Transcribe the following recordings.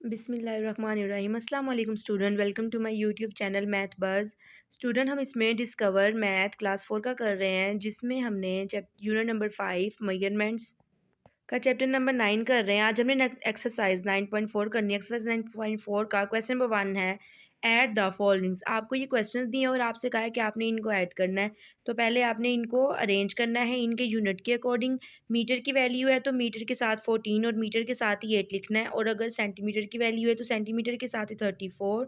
बिस्मिल्लाहिर्रहमानिर्रहीम। अस्सलाम वालेकुम student, welcome to my YouTube channel Math Buzz. Student, हम इसमें डिस्कवर मैथ क्लास 4 का कर रहे हैं, जिसमें हमने यूनिट नंबर 5 मेजरमेंट्स का चैप्टर नंबर 9 कर रहे हैं। आज हमने एक्सरसाइज 9.4 करनी है। एक्सरसाइज 9.4 का क्वेश्चन नंबर 1 है, ऐड द फॉलोइंग्स। आपको ये क्वेश्चन दिए और आपसे कहा है कि आपने इनको ऐड करना है। तो पहले आपने इनको अरेंज करना है इनके यूनिट के अकॉर्डिंग। मीटर की वैल्यू है तो मीटर के साथ 14 और मीटर के साथ ही 8 लिखना है, और अगर सेंटीमीटर की वैल्यू है तो सेंटीमीटर के साथ ही 34,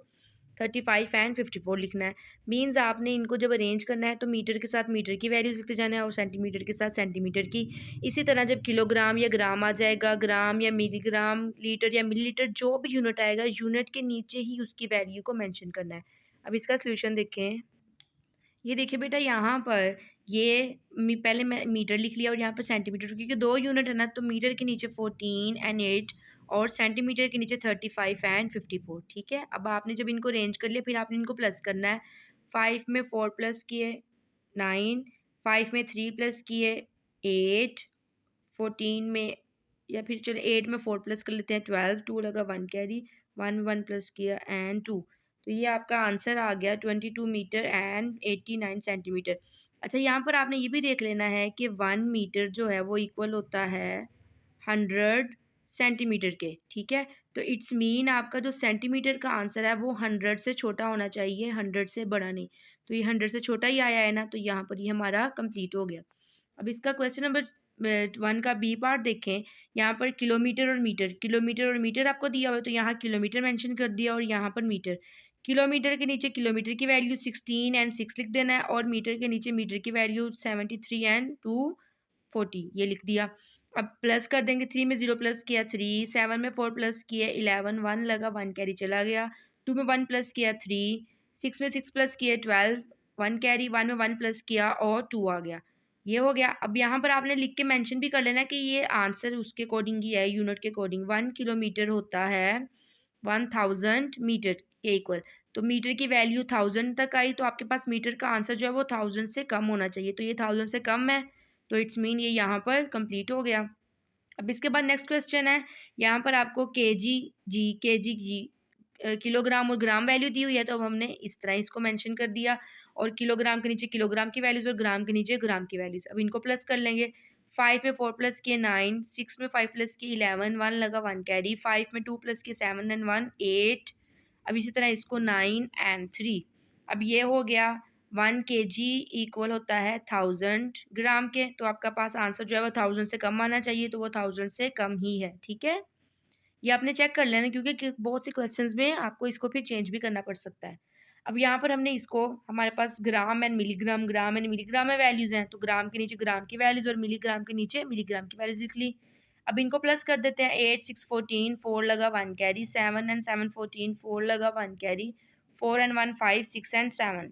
35 एंड 54 लिखना है। मीन्स आपने इनको जब अरेंज करना है तो मीटर के साथ मीटर की वैल्यूज लिखते जाना है और सेंटीमीटर के साथ सेंटीमीटर की। इसी तरह जब किलोग्राम या ग्राम आ जाएगा, ग्राम या मिलीग्राम, लीटर या मिलीलीटर, जो भी यूनिट आएगा यूनिट के नीचे ही उसकी वैल्यू को मेंशन करना है। अब इसका सोल्यूशन देखें। ये देखिए बेटा, यहाँ पर ये पहले मैं मीटर लिख लिया और यहाँ पर सेंटीमीटर, क्योंकि दो यूनिट है ना, तो मीटर के नीचे 14 एंड 8 और सेंटीमीटर के नीचे 35 एंड 54। ठीक है, अब आपने जब इनको अरेंज कर लिया फिर आपने इनको प्लस करना है। 5 में 4 प्लस किए 9, 5 में 3 प्लस किए 8, 14 में, या फिर चलो 8 में 4 प्लस कर लेते हैं 12, 2 लगा 1 कैरी, 1 1 प्लस किया एंड 2। तो ये आपका आंसर आ गया 22 मीटर एंड 89 सेंटीमीटर। अच्छा, यहाँ पर आपने ये भी देख लेना है कि 1 मीटर जो है वो इक्वल होता है 100 सेंटीमीटर के। ठीक है, तो इट्स मीन आपका जो सेंटीमीटर का आंसर है वो 100 से छोटा होना चाहिए, 100 से बड़ा नहीं। तो ये 100 से छोटा ही आया है ना, तो यहाँ पर ये हमारा कंप्लीट हो गया। अब इसका क्वेश्चन नंबर 1 का बी पार्ट देखें। यहाँ पर किलोमीटर और मीटर आपको दिया हुआ है, तो यहाँ किलोमीटर मेंशन कर दिया और यहाँ पर मीटर। किलोमीटर के नीचे किलोमीटर की वैल्यू 16 एंड 6 लिख देना है, और मीटर के नीचे मीटर की वैल्यू 73 एंड 240 ये लिख दिया। अब प्लस कर देंगे, 3 में 0 प्लस किया 3, 7 में 4 प्लस किया 11, 1 लगा 1 कैरी चला गया, 2 में 1 प्लस किया 3, 6 में 6 प्लस किया 12, 1 कैरी, 1 में 1 प्लस किया और 2 आ गया। ये हो गया। अब यहाँ पर आपने लिख के मेंशन भी कर लेना कि ये आंसर उसके अकॉर्डिंग ही है, यूनिट के अकॉर्डिंग। 1 किलोमीटर होता है 1000 मीटर के इक्वल। तो मीटर की वैल्यू 1000 तक आई, तो आपके पास मीटर का आंसर जो है वो 1000 से कम होना चाहिए। तो ये 1000 से कम है, तो इट्स मीन ये यहाँ पर कंप्लीट हो गया। अब इसके बाद नेक्स्ट क्वेश्चन है। यहाँ पर आपको के जी किलोग्राम और ग्राम वैल्यू दी हुई है, तो अब हमने इस तरह इसको मेंशन कर दिया, और किलोग्राम के नीचे किलोग्राम की वैल्यूज और ग्राम के नीचे ग्राम की वैल्यूज। अब इनको प्लस कर लेंगे। 5 में 4 प्लस किए 9, 6 में 5 प्लस किए 11, 1 लगा 1 कैरी, 5 में 2 प्लस किए 7 एंड 1 8। अब इसी तरह इसको 9 एंड 3। अब ये हो गया 1 kg इक्वल होता है 1000 ग्राम के। तो आपका पास आंसर जो है वो 1000 से कम आना चाहिए, तो वो 1000 से कम ही है। ठीक है, ये आपने चेक कर लेना, क्योंकि बहुत से क्वेश्चंस में आपको इसको फिर चेंज भी करना पड़ सकता है। अब यहाँ पर हमने इसको, हमारे पास ग्राम एंड मिलीग्राम में वैल्यूज हैं, तो ग्राम के नीचे ग्राम की वैल्यूज और मिलीग्राम के नीचे मिलीग्राम की वैल्यूज लिख ली। अब इनको प्लस कर देते हैं। 8 6 14, 4 लगा 1 कैरी, 7 एंड 7 14, 4 लगा 1 कैरी, 4 एंड 1 5, 6 एंड 7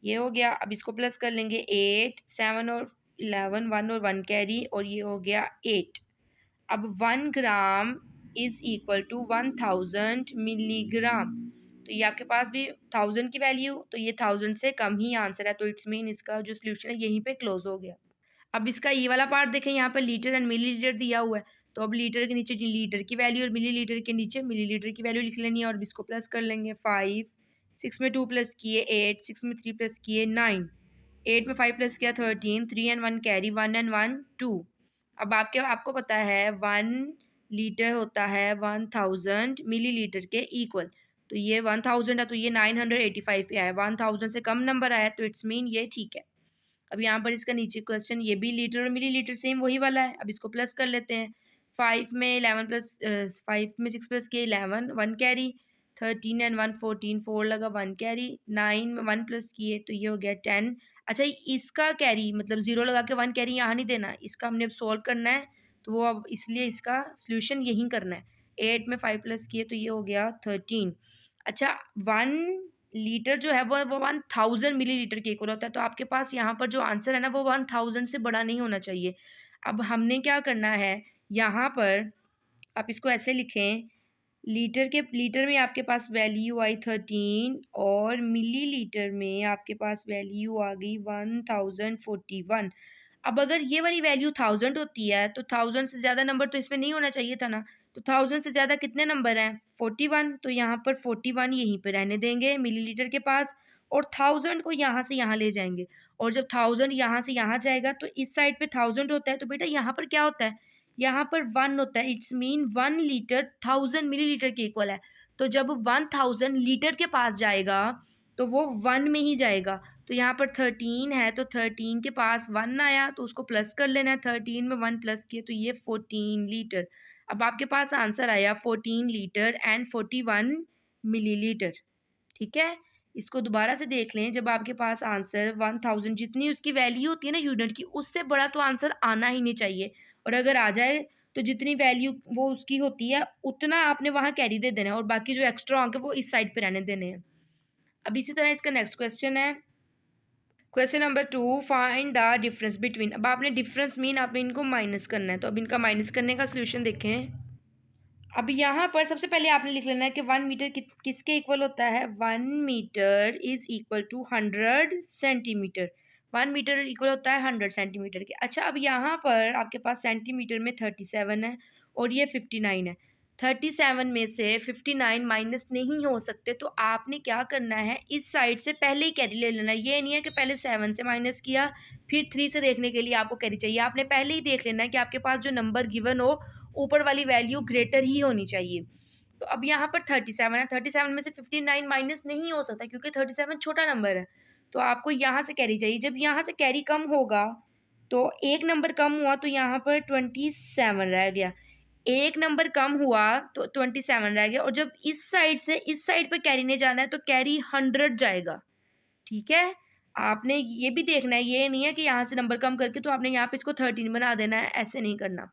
ये हो गया। अब इसको प्लस कर लेंगे। 8 7 और 11, 1 और 1 कैरी, और ये हो गया 8। अब 1 gram is equal to 1000 milligram. तो ये आपके पास भी 1000 की वैल्यू, तो ये 1000 से कम ही आंसर है, तो इट्स मीन इसका जो सोल्यूशन है यहीं पे क्लोज हो गया। अब इसका ये वाला पार्ट देखें, यहाँ पर लीटर एंड मिलीलीटर दिया हुआ है, तो अब लीटर के नीचे लीटर की वैल्यू और मिलीलीटर के नीचे मिलीलीटर की वैल्यू लिख लेनी है, और इसको प्लस कर लेंगे। 5 6 में 2 प्लस किए 8, 6 में 3 प्लस किए 9, 8 में 5 प्लस किया 13, 3 एंड 1 कैरी, 1 एंड 1 2। अब आपको पता है 1 लीटर होता है 1000 मिलीलीटर के इक्वल। तो ये 1000 है, तो ये 985 पे आया, 1000 से कम नंबर आया, तो इट्स मीन ये ठीक है। अब यहाँ पर इसका नीचे क्वेश्चन, ये भी लीटर और मिलीलीटर सेम वही वाला है। अब इसको प्लस कर लेते हैं। 5 में 11 प्लस 5 में 6 प्लस किए 11, 1 कैरी, 13 एंड 1 14, 4 लगा 1 कैरी, 9 में 1 प्लस किए, तो ये हो गया 10। अच्छा, इसका कैरी मतलब 0 लगा के 1 कैरी यहाँ नहीं देना, इसका हमने अब सोल्व करना है, तो वो अब इसलिए इसका सोल्यूशन यहीं करना है। 8 में 5 प्लस किए, तो ये हो गया 13। अच्छा, 1 लीटर जो है वो 1000 मिलीलीटर के इक्वल होता है, तो आपके पास यहाँ पर जो आंसर है ना वो 1000 से बड़ा नहीं होना चाहिए। अब हमने क्या करना है, यहाँ पर आप इसको ऐसे लिखें। लीटर में आपके पास वैल्यू आई 13, और मिलीलीटर में आपके पास वैल्यू आ गई 1041। अब अगर ये वाली वैल्यू 1000 होती है, तो 1000 से ज़्यादा नंबर तो इसमें नहीं होना चाहिए था ना, तो 1000 से ज़्यादा कितने नंबर हैं? 41। तो यहाँ पर 41 यहीं पे रहने देंगे मिलीलीटर के पास, और 1000 को यहाँ से यहाँ ले जाएंगे। और जब 1000 यहाँ से यहाँ जाएगा तो इस साइड पे 1000 होता है, तो बेटा यहाँ पर क्या होता है? यहाँ पर 1 होता है। इट्स मीन 1 लीटर 1000 मिलीलीटर के इक्वल है। तो जब 1000 लीटर के पास जाएगा तो वो 1 में ही जाएगा। तो यहाँ पर 13 है, तो 13 के पास 1 आया तो उसको प्लस कर लेना है। 13 में 1 प्लस किए तो ये 14 लीटर। अब आपके पास आंसर आया 14 लीटर एंड 41 मिलीलीटर। ठीक है, इसको दोबारा से देख लें। जब आपके पास आंसर 1000 जितनी उसकी वैल्यू होती है ना यूनिट की, उससे बड़ा तो आंसर आना ही नहीं चाहिए। और अगर आ जाए तो जितनी वैल्यू वो उसकी होती है उतना आपने वहाँ कैरी दे देना है, और बाकी जो एक्स्ट्रा होंगे वो इस साइड पे रहने देने हैं। अब इसी तरह इसका नेक्स्ट क्वेश्चन है, question number 2, find the difference between. अब आपने डिफरेंस मीन आपने इनको माइनस करना है, तो अब इनका माइनस करने का सोल्यूशन देखें। अब यहाँ पर सबसे पहले आपने लिख लेना है कि 1 मीटर किसके इक्वल होता है? 1 metre is equal to 100 centimetre. 1 metre equal होता है 100 सेंटीमीटर के। अच्छा, अब यहाँ पर आपके पास सेंटीमीटर में 37 है और ये 59 है। 37 में से 59 माइनस नहीं हो सकते, तो आपने क्या करना है, इस साइड से पहले ही कैरी ले लेना है। ये नहीं है कि पहले 7 से माइनस किया फिर 3 से देखने के लिए आपको कैरी चाहिए। आपने पहले ही देख लेना है कि आपके पास जो नंबर गिवन हो ऊपर वाली वैल्यू ग्रेटर ही होनी चाहिए। तो अब यहाँ पर 37 है, 37 में से 59 माइनस नहीं हो सकता क्योंकि 37 छोटा नंबर है। तो आपको यहाँ से कैरी चाहिए। जब यहाँ से कैरी कम होगा तो एक नंबर कम हुआ तो यहाँ पर 27 रह गया। एक नंबर कम हुआ तो 27 रह गया। और जब इस साइड से इस साइड पर कैरी नहीं जाना है तो कैरी 100 जाएगा। ठीक है, आपने ये भी देखना है, ये नहीं है कि यहाँ से नंबर कम करके तो आपने यहाँ पे इसको 13 बना देना है, ऐसे नहीं करना।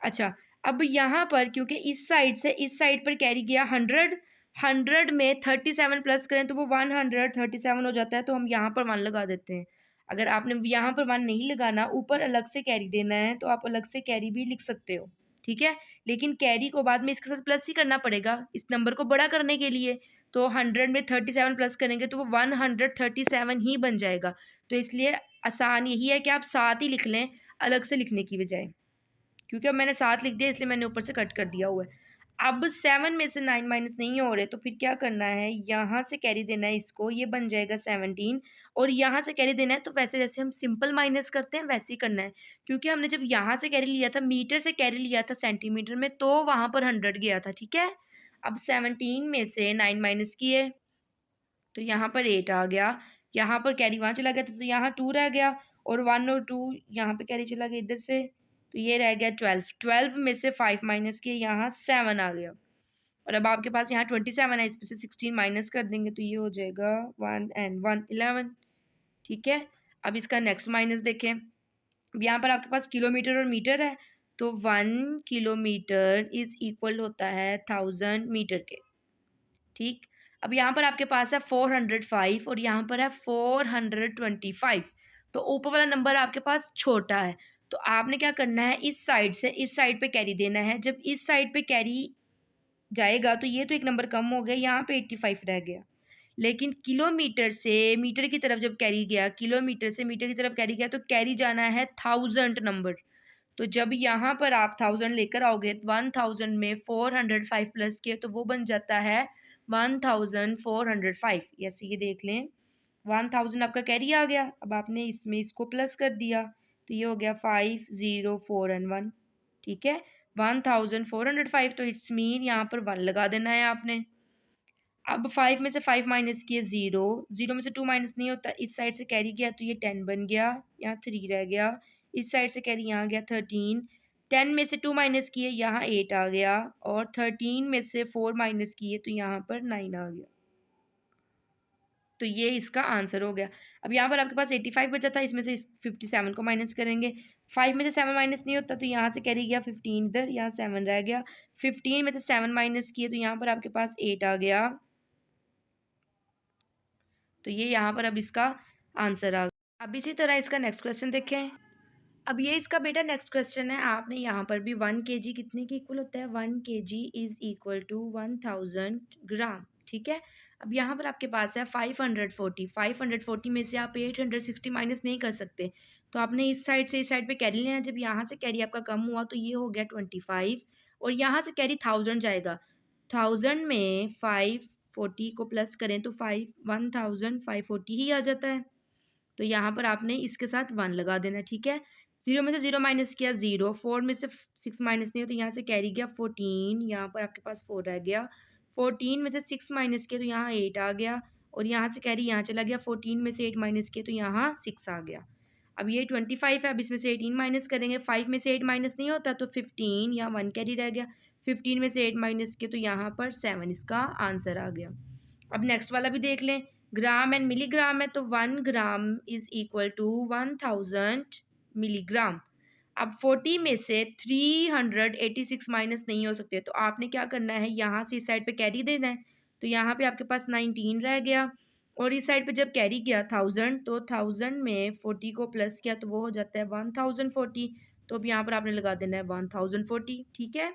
अच्छा, अब यहाँ पर क्योंकि इस साइड से इस साइड पर कैरी किया 100, 100 में 37 प्लस करें तो वो 137 हो जाता है, तो हम यहाँ पर 1 लगा देते हैं। अगर आपने यहाँ पर 1 नहीं लगाना, ऊपर अलग से कैरी देना है, तो आप अलग से कैरी भी लिख सकते हो। ठीक है, लेकिन कैरी को बाद में इसके साथ प्लस ही करना पड़ेगा इस नंबर को बड़ा करने के लिए। तो 100 में 37 प्लस करेंगे तो वो 137 ही बन जाएगा। तो इसलिए आसान यही है कि आप साथ ही लिख लें अलग से लिखने की बजाय, क्योंकि अब मैंने 7 लिख दिया इसलिए मैंने ऊपर से कट कर दिया हुआ है। अब 7 में से 9 माइनस नहीं हो रहे तो फिर क्या करना है, यहाँ से कैरी देना है इसको, ये बन जाएगा 17। और यहाँ से कैरी देना है तो वैसे जैसे हम सिंपल माइनस करते हैं वैसे ही करना है, क्योंकि हमने जब यहाँ से कैरी लिया था, मीटर से कैरी लिया था सेंटीमीटर में, तो वहाँ पर 100 गया था। ठीक है, अब 17 में से 9 माइनस किए तो यहाँ पर 8 आ गया। यहाँ पर कैरी वहाँ चला गया था तो यहाँ 2 रह गया, और 1 और 2 यहाँ पे कैरी चला गया इधर से, तो ये रह गया 12। 12 में से 5 माइनस किए, यहाँ 7 आ गया। और अब आपके पास यहाँ 27 है, इसमें से 16 माइनस कर देंगे तो ये हो जाएगा 1 and 1 11। ठीक है, अब इसका नेक्स्ट माइनस देखें। अब यहाँ पर आपके पास किलोमीटर और मीटर है, तो 1 किलोमीटर इज इक्वल होता है 1000 मीटर के। ठीक, अब यहाँ पर आपके पास है 405 और यहाँ पर है 425। तो ऊपर वाला नंबर आपके पास छोटा है, तो आपने क्या करना है, इस साइड से इस साइड पे कैरी देना है। जब इस साइड पे कैरी जाएगा तो ये तो एक नंबर कम हो गया, यहाँ पे 85 रह गया। लेकिन किलोमीटर से मीटर की तरफ जब कैरी गया, किलोमीटर से मीटर की तरफ कैरी गया, तो कैरी जाना है 1000 नंबर। तो जब यहाँ पर आप 1000 लेकर आओगे, 1000 में 405 प्लस किए तो वो बन जाता है 1405। ऐसे ये देख लें, 1000 आपका कैरी आ गया। अब आपने इसमें इसको प्लस कर दिया तो ये हो गया 5 0 4 and 1। ठीक है, 1405, तो इट्स मीन यहाँ पर 1 लगा देना है आपने। अब 5 में से 5 माइनस किए 0, 0 में से 2 माइनस नहीं होता, इस साइड से कैरी गया तो ये 10 बन गया, यहाँ 3 रह गया। इस साइड से कैरी यहाँ गया 13, 10 में से 2 माइनस किए यहाँ 8 आ गया, और 13 में से 4 माइनस किए तो यहाँ पर 9 आ गया। तो ये इसका आंसर हो गया। अब यहाँ पर आपके पास 85 बचा था, इसमें से 57 को माइनस करेंगे। 5 में से 7 माइनस नहीं होता तो यहाँ से कैरी गया 15 इधर, यहाँ 7 रह गया। 15 में से 7 माइनस किए तो यहाँ पर आपके पास 8 आ गया। तो ये यहाँ पर अब इसका आंसर आ गया। अब इसी तरह इसका नेक्स्ट क्वेश्चन देखें। अब ये इसका बेटा नेक्स्ट क्वेश्चन है। आपने यहाँ पर भी 1 kg कितने के इक्वल होता है? 1 kg इज इक्वल टू 1000 ग्राम। ठीक है, अब यहाँ पर आपके पास है 540। 540 में से आप 860 माइनस नहीं कर सकते, तो आपने इस साइड से इस साइड पे कैरी लेना। जब यहाँ से कैरी आपका कम हुआ तो ये हो गया 25, और यहाँ से कैरी 1000 जाएगा। 1000 में 540 को प्लस करें तो 1540 ही आ जाता है। तो यहाँ पर आपने इसके साथ 1 लगा देना, ठीक है। 0 में से 0 माइनस किया 0, 4 में से 6 माइनस नहीं हो तो यहाँ से कैरी गया 14, यहाँ पर आपके पास 4 रह गया। 14 में से 6 माइनस किया तो यहाँ 8 आ गया, और यहाँ से कैरी यहाँ चला गया। 14 में से 8 माइनस किया तो यहाँ 6 आ गया। अब ये 25 है, अब इसमें से 18 माइनस करेंगे। 5 में से 8 माइनस नहीं होता तो 15, यहाँ 1 कैरी रह गया। 15 में से 8 माइनस किया तो यहाँ पर 7 इसका आंसर आ गया। अब नेक्स्ट वाला भी देख लें। ग्राम एंड मिलीग्राम है तो 1 gram is equal to 1000 milligram. अब 40 में से 386 माइनस नहीं हो सकते, तो आपने क्या करना है, यहाँ से इस साइड पे कैरी देना है। तो यहाँ पे आपके पास 19 रह गया, और इस साइड पे जब कैरी गया 1000, तो 1000 में 40 को प्लस किया तो वो हो जाता है 1040। तो अब यहाँ पर आपने लगा देना है 1040, ठीक है।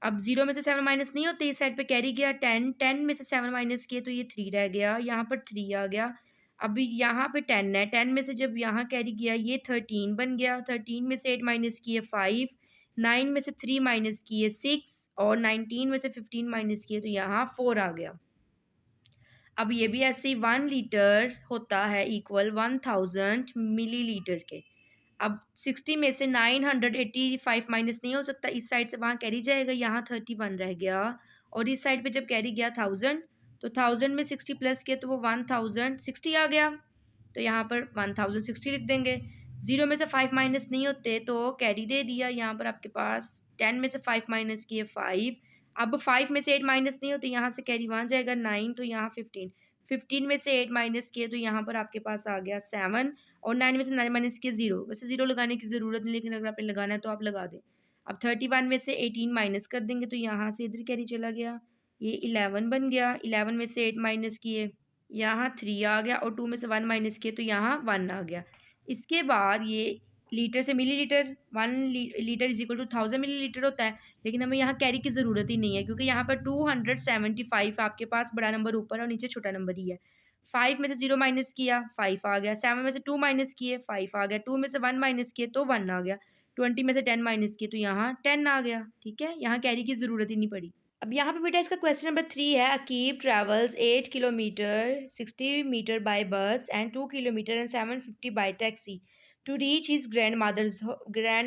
अब 0 में से 7 माइनस नहीं होते, इस साइड पे कैरी गया 10, 10 में से 7 माइनस किए तो ये 3 रह गया, यहाँ पर 3 आ गया। अभी यहाँ पे 10 है, 10 में से जब यहाँ कैरी किया ये 13 बन गया। 13 में से 8 माइनस किए 5, 9 में से 3 माइनस किए 6, और 19 में से 15 माइनस किए तो यहाँ 4 आ गया। अब ये भी ऐसे ही 1 लीटर होता है इक्वल 1000 मिलीलीटर के। अब 60 में से 985 माइनस नहीं हो सकता, इस साइड से वहाँ कैरी जाएगा, यहाँ 31 रह गया, और इस साइड पे जब कैरी गया 1000, तो 1000 में 60 प्लस किया तो वो 1060 आ गया। तो यहाँ पर 1060 लिख देंगे। 0 में से 5 माइनस नहीं होते तो कैरी दे दिया, यहाँ पर आपके पास 10 में से 5 माइनस किए 5। अब 5 में से 8 माइनस नहीं होते, यहाँ से कैरी वहाँ जाएगा 9, तो यहाँ 15। 15 में से 8 माइनस किए तो यहाँ पर आपके पास आ गया 7, और 9 में से 9 माइनस किए 0। वैसे 0 लगाने की ज़रूरत नहीं, लेकिन अगर आपने लगाना है तो आप लगा दें। अब 31 में से 18 माइनस कर देंगे तो यहाँ से इधर कैरी चला गया, ये 11 बन गया। 11 में से 8 माइनस किए, यहाँ 3 आ गया, और 2 में से 1 माइनस किए तो यहाँ 1 आ गया। इसके बाद ये लीटर से millilitre, 1 litre is equal to 1000 millilitre होता है, लेकिन हमें यहाँ कैरी की ज़रूरत ही नहीं है, क्योंकि यहाँ पर 275 आपके पास बड़ा नंबर ऊपर और नीचे छोटा नंबर ही है। 5 में से 0 माइनस किया 5 आ गया। 7 में से 2 माइनस किए 5 आ गया। 2 में से 1 माइनस किए तो 1 आ गया। 20 में से 10 माइनस किए तो यहाँ 10 आ गया, ठीक है। यहाँ कैरी की ज़रूरत ही नहीं पड़ी। अब यहाँ पे बेटा इसका क्वेश्चन नंबर 3 है। Aqib travels 8 kilometre 60 metre by bus and 2 kilometre and 750 by taxi to reach his grand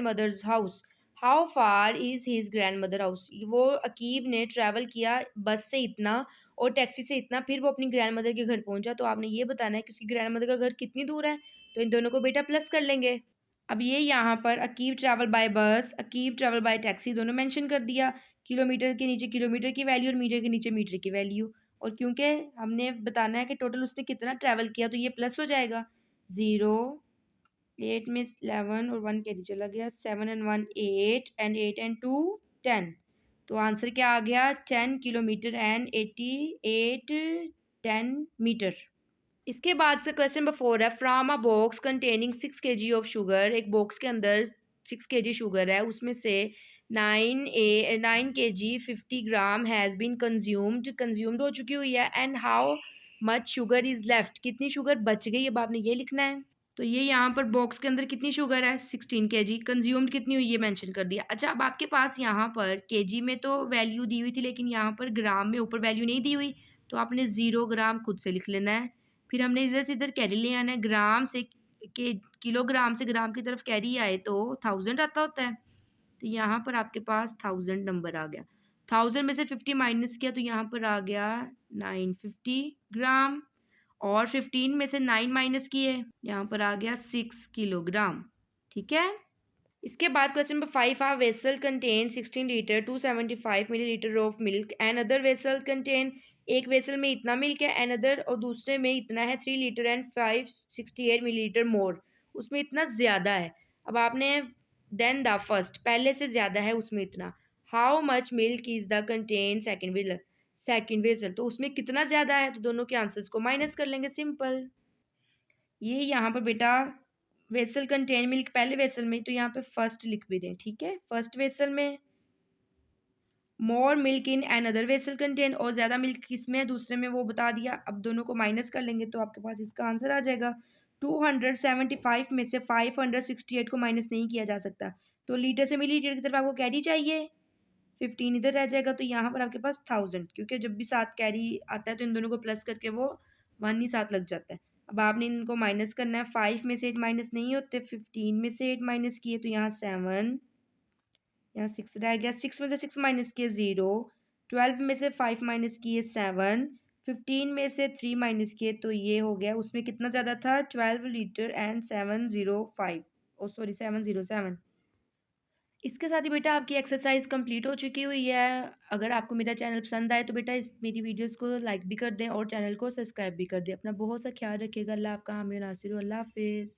mother's house. How far is his grand mother house. वो अकीब ने ट्रैवल किया बस से इतना और टैक्सी से इतना, फिर वो अपनी ग्रैंड मदर के घर पहुंचा। तो आपने ये बताना है कि उसकी ग्रैंड मदर का घर कितनी दूर है। तो इन दोनों को बेटा प्लस कर लेंगे। अब ये यहाँ पर अकीब ट्रैवल बाय बस, अकीब ट्रैवल बाय टैक्सी दोनों मेंशन कर दिया। किलोमीटर के नीचे किलोमीटर की वैल्यू और मीटर के नीचे मीटर की वैल्यू, और क्योंकि हमने बताना है कि टोटल उसने कितना ट्रैवल किया तो ये प्लस हो जाएगा। 0, 8 में 11 और 1 कैरी चला गया, 7 एंड 1 8 एंड 8 एंड 2 10। तो आंसर क्या आ गया, 10 किलोमीटर एंड 88 10 मीटर। इसके बाद से क्वेश्चन नंबर 4 है। From a box containing 6 kg of sugar, एक बॉक्स के अंदर 6 kg शुगर है, उसमें से 9 kg 50 gram has been consumed हो चुकी हुई है, and how much sugar is left, कितनी शुगर बच गई, अब आपने ये लिखना है। तो ये यहाँ पर बॉक्स के अंदर कितनी शुगर है 16 kg, कंज्यूम्ड कितनी हुई ये मेंशन कर दिया। अच्छा, अब आपके पास यहाँ पर केजी में तो वैल्यू दी हुई थी, लेकिन यहाँ पर ग्राम में ऊपर वैल्यू नहीं दी हुई, तो आपने 0 ग्राम खुद से लिख लेना है। फिर हमने इधर से इधर कैरी ले आना है, ग्राम से किलोग्राम से ग्राम की तरफ कैरी आए तो 1000 आता होता है। तो यहाँ पर आपके पास 1000 नंबर आ गया। 1000 में से 50 माइनस किया तो यहाँ पर आ गया 950 ग्राम, और 15 में से 9 माइनस किए, यहाँ पर आ गया 6 किलोग्राम, ठीक है। इसके बाद question number 5 a vessel contain 16 litre 275 millilitre of milk, and other vessel contain, एक वेसल में इतना मिल्क है, एंड अदर और दूसरे में इतना है 3 लीटर एंड 568 मिलीलीटर मोर, उसमें इतना ज़्यादा है। अब आपने देन द फर्स्ट, पहले से ज़्यादा है उसमें इतना। How much milk is the contain second vessel, तो उसमें कितना ज़्यादा है, तो दोनों के आंसर्स को माइनस कर लेंगे, सिंपल। ये यहाँ पर बेटा वेसल कंटेन मिल्क पहले वेसल में, तो यहाँ पे फर्स्ट लिख भी दें, ठीक है। फर्स्ट वेसल में मोर milk in an other vessel contain, और ज़्यादा मिल्क किस में है दूसरे में, वो बता दिया। अब दोनों को माइनस कर लेंगे तो आपके पास इसका आंसर आ जाएगा। 275 में से 568 को माइनस नहीं किया जा सकता, तो लीटर से मिलीलीटर की तरफ आपको कैरी चाहिए। 15 इधर रह जाएगा, तो यहाँ पर आपके पास 1000, क्योंकि जब भी साथ कैरी आता है तो इन दोनों को प्लस करके वो 1 ही साथ लग जाता है। अब आपने इनको माइनस करना है, 5 में से 8 माइनस नहीं होते, 15 में से 8 माइनस किए तो यहाँ 7, यहाँ 6 रह गया, 6 में से 6 माइनस किए 0, 12 में से 5 माइनस किए 7, 15 में से 3 माइनस किए तो ये हो गया, उसमें कितना ज़्यादा था, 12 लीटर एंड 705, ओ सॉरी 707। इसके साथ ही बेटा आपकी एक्सरसाइज कंप्लीट हो चुकी हुई है। अगर आपको मेरा चैनल पसंद आए तो बेटा इस मेरी वीडियोस को लाइक भी कर दें और चैनल को सब्सक्राइब भी कर दें। अपना बहुत सा ख्याल रखिएगा। अल्लाह आपका हामी नासिर। अल्लाह हाफिज़।